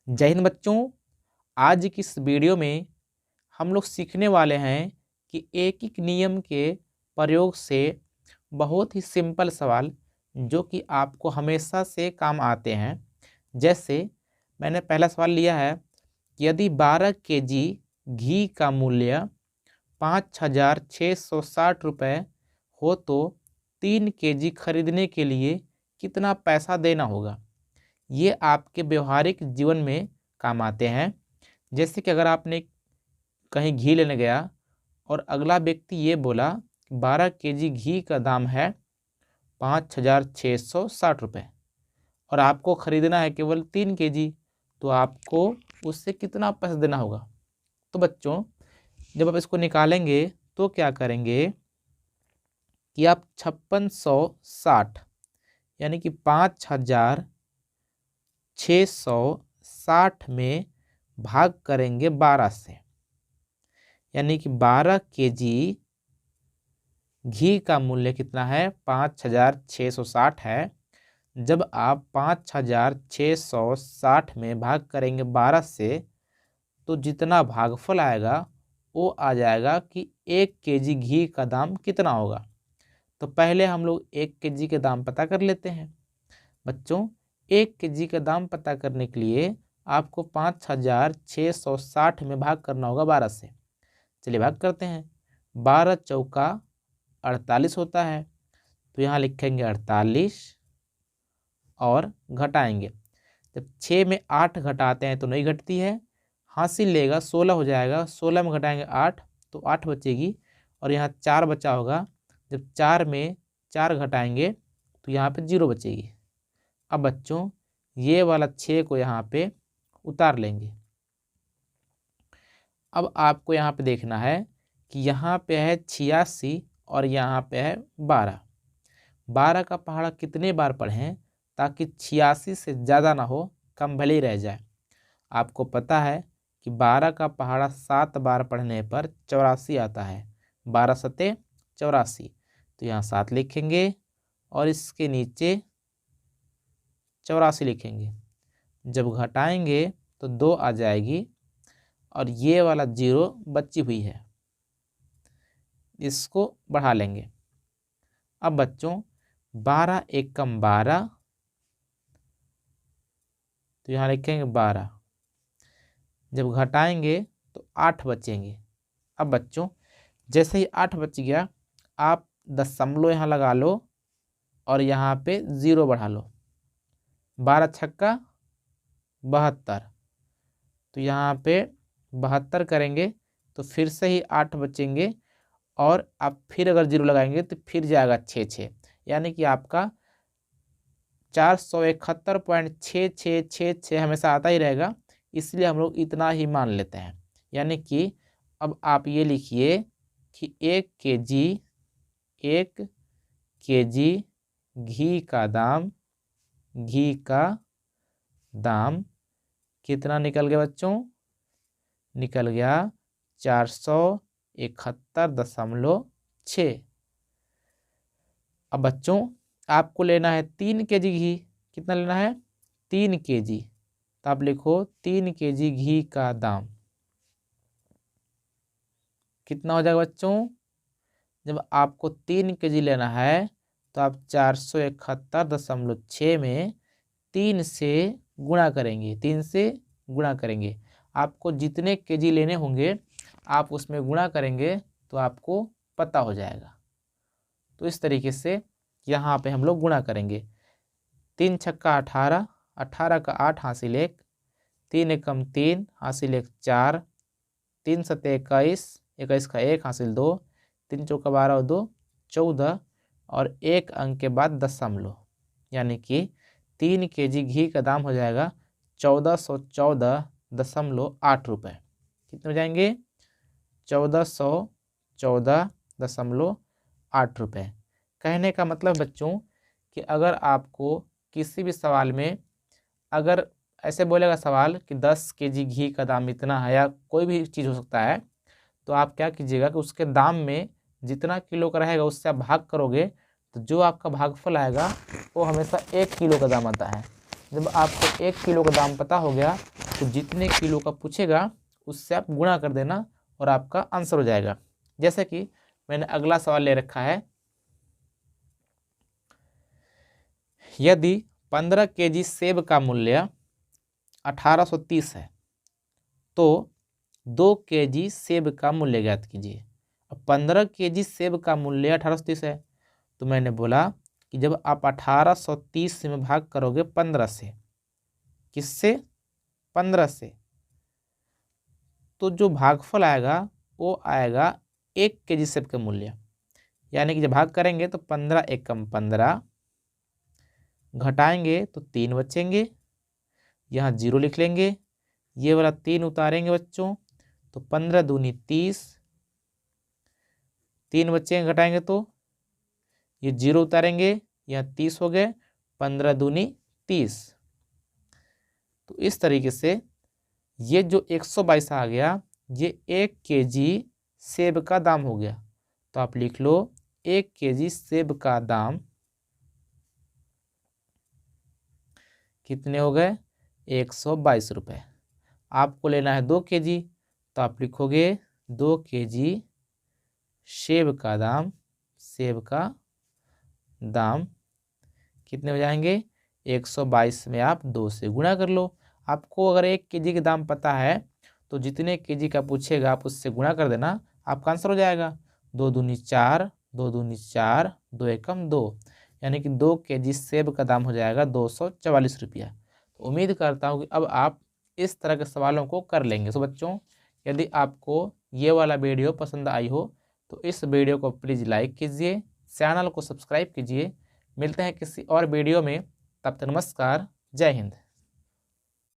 जय हिंद बच्चों। आज की इस वीडियो में हम लोग सीखने वाले हैं कि एक नियम के प्रयोग से बहुत ही सिंपल सवाल जो कि आपको हमेशा से काम आते हैं। जैसे मैंने पहला सवाल लिया है कि यदि 12 केजी घी का मूल्य 5,660 रुपये हो तो 3 केजी खरीदने के लिए कितना पैसा देना होगा। ये आपके व्यवहारिक जीवन में काम आते हैं। जैसे कि अगर आपने कहीं घी लेने गया और अगला व्यक्ति ये बोला 12 केजी घी का दाम है 5,660 रुपये और आपको ख़रीदना है केवल 3 केजी, तो आपको उससे कितना पैसा देना होगा। तो बच्चों जब आप इसको निकालेंगे तो क्या करेंगे कि आप 5660 यानी कि 5,660 में भाग करेंगे 12 से, यानी कि 12 केजी घी का मूल्य कितना है 5,660 है। जब आप 5,660 में भाग करेंगे 12 से तो जितना भागफल आएगा वो आ जाएगा कि 1 केजी घी का दाम कितना होगा। तो पहले हम लोग 1 केजी के दाम पता कर लेते हैं। बच्चों 1 केजी का दाम पता करने के लिए आपको 5,660 में भाग करना होगा 12 से। चलिए भाग करते हैं। 12 चौका 48 होता है, तो यहाँ लिखेंगे 48 और घटाएंगे। जब 6 में 8 घटाते हैं तो नहीं घटती है, हासिल लेगा 16 हो जाएगा। 16 में घटाएंगे 8 तो 8 बचेगी और यहाँ 4 बचा होगा। जब 4 में 4 घटाएंगे तो यहाँ पे 0 बचेगी। अब बच्चों ये वाला 6 को यहाँ पे उतार लेंगे। अब आपको यहाँ पे देखना है कि यहाँ पे है 86 और यहाँ पे है 12। 12 का पहाड़ा कितने बार पढ़ें ताकि 86 से ज़्यादा ना हो, कम भले ही रह जाए। आपको पता है कि 12 का पहाड़ा 7 बार पढ़ने पर 84 आता है। 12 सते 84, तो यहाँ 7 लिखेंगे और इसके नीचे 84 लिखेंगे। जब घटाएंगे तो 2 आ जाएगी और ये वाला 0 बची हुई है, इसको बढ़ा लेंगे। अब बच्चों 12 एकम 12, तो यहाँ लिखेंगे 12। जब घटाएंगे तो 8 बचेंगे। अब बच्चों जैसे ही 8 बच गया आप दशमलव यहाँ लगा लो और यहाँ पे 0 बढ़ा लो। 12 छक्का 72, तो यहाँ पे 72 करेंगे तो फिर से ही 8 बचेंगे और आप फिर अगर 0 लगाएंगे तो फिर जाएगा 6, यानी कि आपका 471.6666 हमेशा आता ही रहेगा, इसलिए हम लोग इतना ही मान लेते हैं। यानी कि अब आप ये लिखिए कि 1 केजी घी का दाम कितना निकल गया बच्चों? निकल गया 471.6। अब बच्चों आपको लेना है 3 केजी घी। कितना लेना है? 3 केजी। तो आप लिखो 3 केजी घी का दाम कितना हो जाएगा बच्चों? जब आपको 3 केजी लेना है तो आप 471.6 में 3 से गुणा करेंगे। 3 से गुणा करेंगे। आपको जितने केजी लेने होंगे आप उसमें गुणा करेंगे तो आपको पता हो जाएगा। तो इस तरीके से यहाँ पे हम लोग गुणा करेंगे। 3 छक्का 18, 18 का 8 हासिल 1, 3 एकम 3 हासिल 1 4, 3 सते 21, 21 का 1 हासिल 2, 3 चौका 12 और 2 14 और 1 अंक के बाद दशमलव, यानी कि 3 केजी घी का दाम हो जाएगा 1414.8 रुपये। कितने हो जाएंगे? 1414.8 रुपये। कहने का मतलब बच्चों कि अगर आपको किसी भी सवाल में अगर ऐसे बोलेगा सवाल कि 10 केजी घी का दाम इतना है या कोई भी चीज़ हो सकता है, तो आप क्या कीजिएगा कि उसके दाम में जितना किलो का रहेगा उससे आप भाग करोगे तो जो आपका भागफल आएगा वो हमेशा 1 किलो का दाम आता है। जब आपको 1 किलो का दाम पता हो गया तो तो जितने किलो का पूछेगा उससे आप गुणा कर देना और आपका आंसर हो जाएगा। जैसे कि मैंने अगला सवाल ले रखा है, यदि 15 केजी सेब का मूल्य 1830 है तो 2 केजी सेब का मूल्य ज्ञात कीजिए। अब 15 केजी सेब का मूल्य 1830 है, तो मैंने बोला कि जब आप 1830 में भाग करोगे 15 से, किससे? 15 से, तो जो भागफल आएगा वो आएगा 1 केजी सेब का मूल्य। यानी कि जब भाग करेंगे तो 15 एकम 15, घटाएंगे तो 3 बचेंगे, यहाँ 0 लिख लेंगे, ये वाला 3 उतारेंगे बच्चों तो 15 दूनी 30, 3 बचेंगे घटाएंगे तो ये 0 उतारेंगे, यहाँ 30 हो गए, 15 दूनी 30। तो इस तरीके से ये जो 122 आ गया ये 1 केजी सेब का दाम हो गया। तो आप लिख लो 1 केजी सेब का दाम कितने हो गए? 122 रुपये। आपको लेना है 2 केजी, तो आप लिखोगे 2 केजी सेब का दाम कितने हो जाएंगे? 122 में आप 2 से गुणा कर लो। आपको अगर 1 केजी के दाम पता है तो जितने केजी का पूछेगा आप उससे गुणा कर देना, आपका आंसर हो जाएगा। 2 दूनी 4, 2 दूनी 4, 2 एकम 2, यानी कि 2 केजी सेब का दाम हो जाएगा 244 रुपया। तो उम्मीद करता हूँ कि अब आप इस तरह के सवालों को कर लेंगे। तो बच्चों, यदि आपको ये वाला वीडियो पसंद आई हो तो इस वीडियो को प्लीज़ लाइक कीजिए, चैनल को सब्सक्राइब कीजिए। मिलते हैं किसी और वीडियो में, तब तक नमस्कार, जय हिंद।